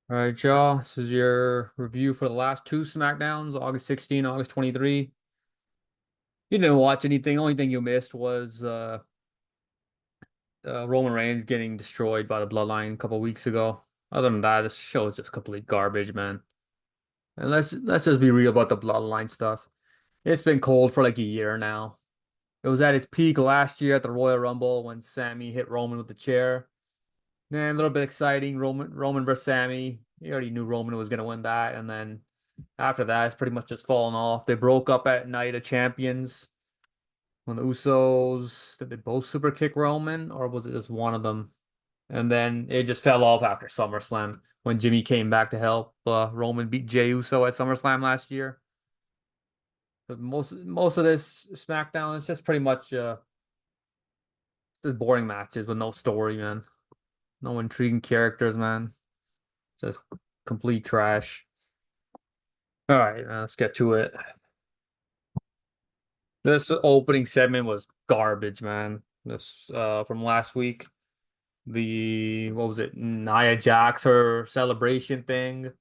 All right, y'all. This is your review for the last two Smackdowns, August 16, August 23. You didn't watch anything. Only thing you missed was Roman Reigns getting destroyed by the Bloodline a couple weeks ago. Other than that, this show is just complete garbage, man. And let's just be real about the Bloodline stuff. It's been cold for like a year now. It was at its peak last year at the Royal Rumble when Sammy hit Roman with the chair. Then a little bit exciting, Roman versus Sammy. You already knew Roman was gonna win that, and then after that, it's pretty much just fallen off. They broke up at Night of Champions when the Usos did they both super kick Roman, or was it just one of them? And then it just fell off after SummerSlam when Jimmy came back to help Roman beat Jey Uso at SummerSlam last year. But most of this SmackDown is just pretty much just boring matches with no story, man. No intriguing characters, man. Just complete trash. All right, let's get to it. This opening segment was garbage, man. This from last week. The what was it? Nia Jax her celebration thing.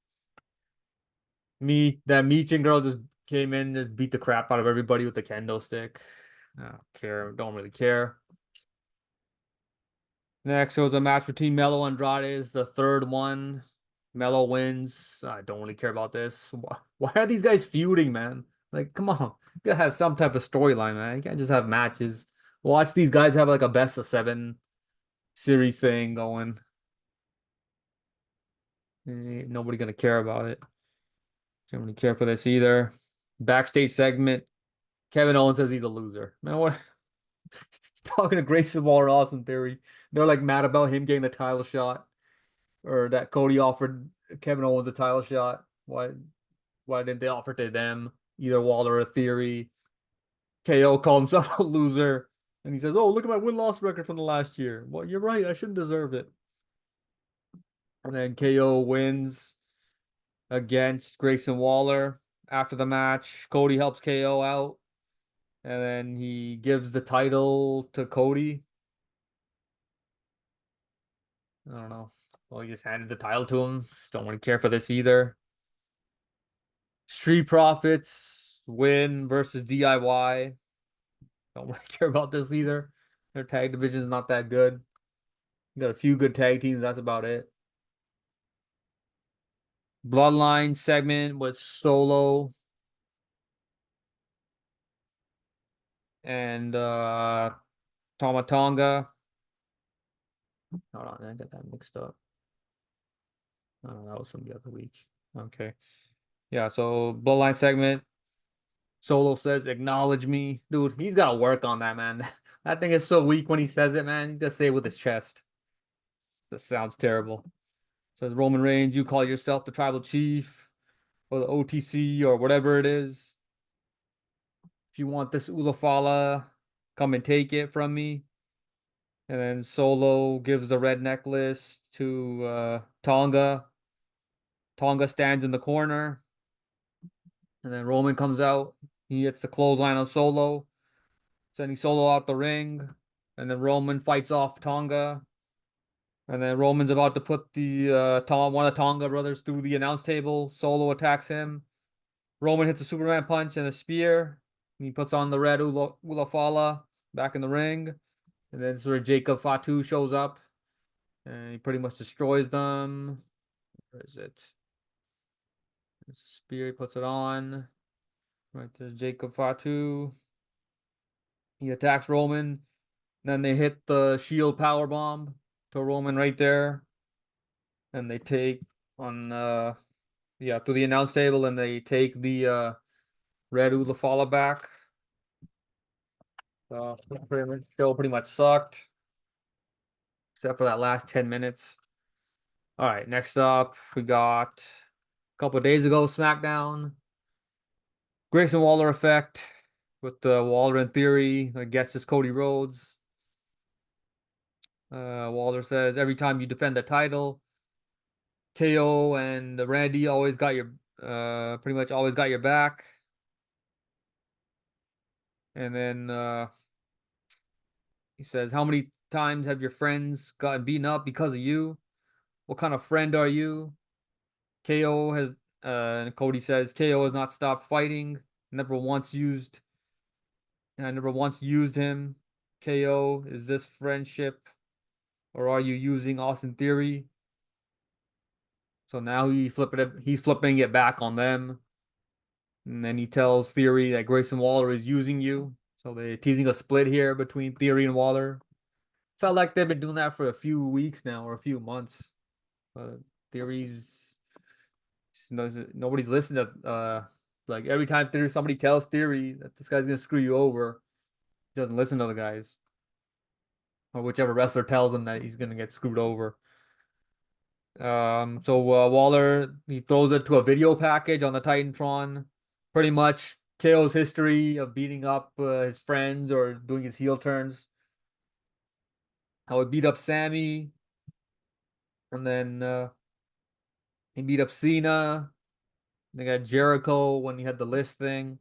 That Meechin girl just came in, just beat the crap out of everybody with the kendo stick. I don't care, don't really care. Next was a match between Melo and Andrade, is the third one. Melo wins. I don't really care about this. Why are these guys feuding, man? Like, come on. You gotta have some type of storyline, man. You can't just have matches. Watch these guys have like a best of seven series thing going. Ain't nobody gonna care about it. Don't really care for this either. Backstage segment. Kevin Owens says he's a loser. Man, what? He's talking to Grayson Waller, Austin Theory. They're like mad about him getting the title shot, or that Cody offered Kevin Owens a title shot. Why didn't they offer to them? Either Waller or Theory. KO called himself a loser. And he says, "Oh, look at my win-loss record from the last year." Well, you're right. I shouldn't deserve it. And then KO wins against Grayson Waller after the match. Cody helps KO out, and then he gives the title to Cody. I don't know. Well, he just handed the title to him. Don't really care for this either. Street Profits win versus DIY. Don't really care about this either. Their tag division is not that good. Got a few good tag teams. That's about it. Bloodline segment with Solo and Tama Tonga. Hold on, I got that mixed up. Oh, that was from the other week. Okay. Yeah, so Bloodline segment. Solo says, acknowledge me. Dude, he's got to work on that, man. That thing is so weak when he says it, man. He's got to say it with his chest. That sounds terrible. Says Roman Reigns, you call yourself the tribal chief or the OTC or whatever it is. If you want this Ulafala, come and take it from me. And then Solo gives the red necklace to Tonga. Tonga stands in the corner. And then Roman comes out. He hits the clothesline on Solo, sending Solo out the ring. And then Roman fights off Tonga. And then Roman's about to put the one of the Tonga brothers through the announce table. Solo attacks him. Roman hits a Superman punch and a spear. And he puts on the red Ulafala back in the ring. And then sort of Jacob Fatu shows up. And he pretty much destroys them. Where is it? It's a spear. He puts it on. Right, there's Jacob Fatu. He attacks Roman. Then they hit the shield power bomb to Roman right there. And they take on to the announce table and they take the red Ulafala back. So pretty much sucked. Except for that last 10 minutes. All right, next up we got a couple of days ago SmackDown. Grayson Waller effect with the Waller in theory. I guess it's Cody Rhodes. Waller says every time you defend the title, KO and Randy always got your pretty much always got your back. And then he says, how many times have your friends gotten beaten up because of you? What kind of friend are you? KO has and Cody says KO has not stopped fighting. I never once used him. KO, is this friendship or are you using Austin Theory? So now he's flipping it back on them. And then he tells Theory that Grayson Waller is using you. So they're teasing a split here between Theory and Waller. Felt like they've been doing that for a few weeks now or a few months. Theory's nobody's listening to like every time somebody tells Theory that this guy's gonna screw you over, he doesn't listen to the guys. Or whichever wrestler tells him that he's gonna get screwed over. So Waller he throws it to a video package on the Titantron, pretty much KO's history of beating up his friends or doing his heel turns. How he beat up Sammy, and then he beat up Cena. They got Jericho when he had the list thing.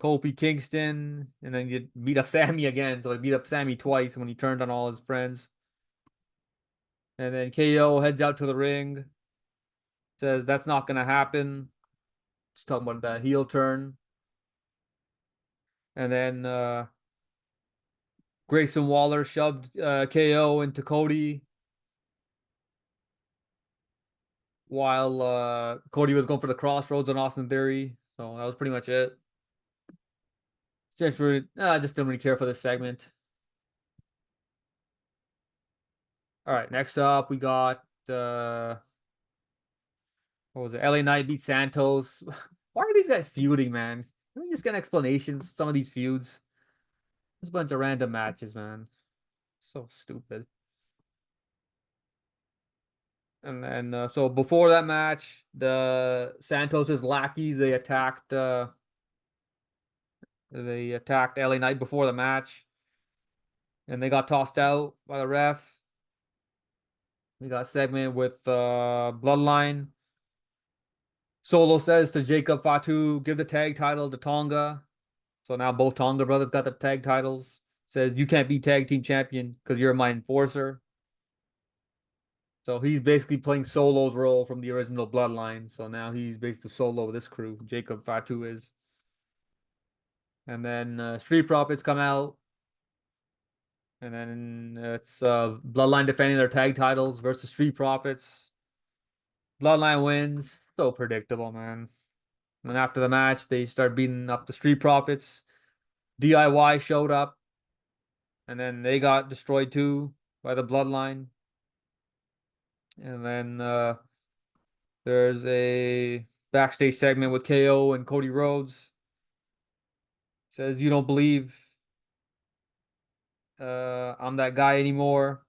Kofi Kingston, and then he beat up Sammy again. So he beat up Sammy twice when he turned on all his friends. And then KO heads out to the ring, says that's not gonna happen. Just talking about that heel turn. And then Grayson Waller shoved KO into Cody while Cody was going for the crossroads on Austin Theory. So that was pretty much it. I just didn't really care for this segment. All right, next up we got what was it? LA Knight beat Santos. Why are these guys feuding, man? Can we just get an explanation for some of these feuds? There's a bunch of random matches, man. So stupid. And then so before that match, the Santos's lackeys they attacked LA Knight before the match, and they got tossed out by the ref. We got a segment with Bloodline. Solo says to Jacob Fatu, give the tag title to Tonga. So now both Tonga brothers got the tag titles. Says you can't be tag team champion because you're my enforcer. So he's basically playing Solo's role from the original Bloodline. So now he's basically Solo with this crew. Jacob Fatu is. And then Street Profits come out. And then it's Bloodline defending their tag titles versus Street Profits. Bloodline wins. So predictable, man. And after the match, they start beating up the Street Profits. DIY showed up. And then they got destroyed too by the Bloodline. And then there's a backstage segment with KO and codyrhodes. Says you don't believe I'm that guy anymore.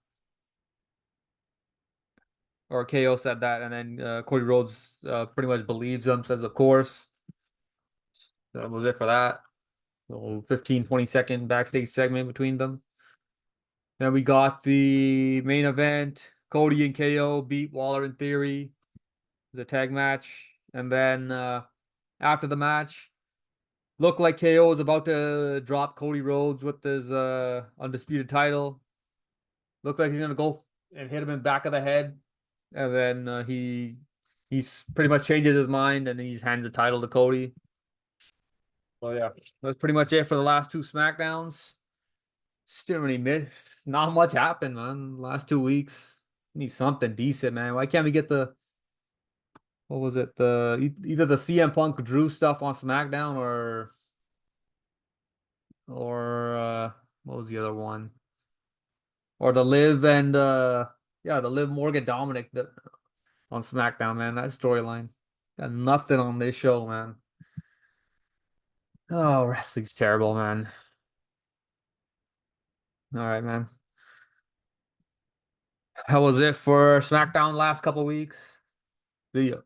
Or KO said that, and then codyrhodes pretty much believes him, says, of course. That was it for that. So 15, 20-second backstage segment between them. Then we got the main event. Cody and KO beat Waller in Theory. It was a tag match. And then after the match, looked like KO was about to drop Cody Rhodes with his undisputed title. Looked like he's going to go and hit him in the back of the head. And then he's pretty much changes his mind and he hands the title to Cody. So yeah, that's pretty much it for the last two Smackdowns. Still really miss. Not much happened, man. Last 2 weeks. Need something decent, man. Why can't we get the what was it? Either the CM Punk Drew stuff on SmackDown or what was the other one? Or the Liv and the Liv Morgan Dominic on SmackDown, man. That storyline. Got nothing on this show, man. Oh, wrestling's terrible, man. All right, man. How was it for SmackDown last couple weeks? See ya.